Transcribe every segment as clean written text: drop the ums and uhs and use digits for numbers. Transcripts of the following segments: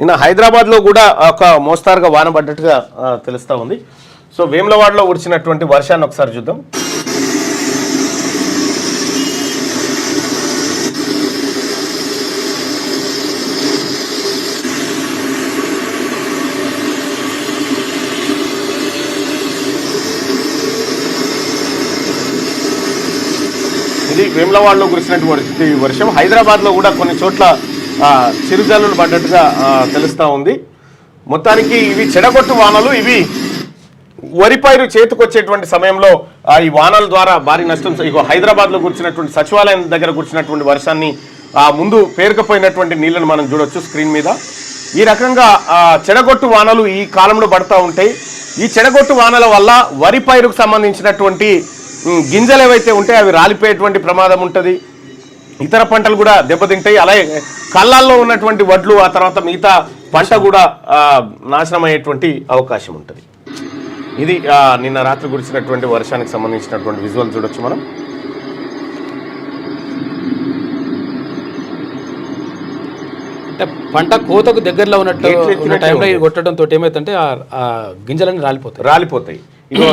నిన్న హైదరాబాద్లో కూడా ఒక మోస్తారుగా వాన పడ్డట్టుగా తెలుస్తూ ఉంది. సో వేములవాడలో కురిసినటువంటి వర్షాన్ని ఒకసారి చూద్దాం. ఇది వేములవాడలో కురిసినటువంటి వర్షం. హైదరాబాద్లో కూడా కొన్ని చోట్ల చిరుజల్లులు పడ్డట్టుగా తెలుస్తూ ఉంది. మొత్తానికి ఇవి చెడగొట్టు వానలు. ఇవి వరి పైరు చేతికొచ్చేటువంటి సమయంలో ఈ వానల ద్వారా భారీ నష్టం. ఇక హైదరాబాద్లో కురిసినటువంటి సచివాలయం దగ్గర కురిసినటువంటి వర్షాన్ని ముందు పేరుకపోయినటువంటి నీళ్లను మనం చూడొచ్చు స్క్రీన్ మీద. ఈ రకంగా చెడగొట్టు వానలు ఈ కాలంలో పడుతూ ఉంటాయి. ఈ చెడగొట్టు వానల వల్ల వరి పైరుకు సంబంధించినటువంటి గింజలు ఏవైతే ఉంటాయో అవి రాలిపోయేటువంటి ప్రమాదం ఉంటుంది. ఇతర పంటలు కూడా దెబ్బతింటాయి. అలాగే కళ్ళాల్లో ఉన్నటువంటి వడ్లు ఆ తర్వాత మిగతా పంట కూడా నాశనం అయ్యేటువంటి అవకాశం ఉంటుంది. ఇది నిన్న రాత్రి కురిసినటువంటి వర్షానికి సంబంధించినటువంటి విజువల్ చూడొచ్చు మనం. అంటే పంట కోతకు దగ్గరలో ఉన్నట్టు టైంలో కొట్టడంతో ఏమైతుంటే ఆ గింజలన్నీ రాలిపోతాయి. ఇక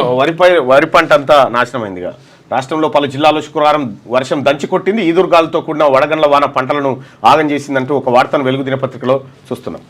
వరి పంట అంతా నాశనమైందిగా. రాష్ట్రంలో పలు జిల్లాల్లో శుక్రవారం వర్షం దంచి కొట్టింది. ఈదురుగాలతో కూడిన వడగండ్ల వాన పంటలను ఆగం చేసిందంటూ ఒక వార్తను వెలుగు దినపత్రికలో చూస్తున్నాం.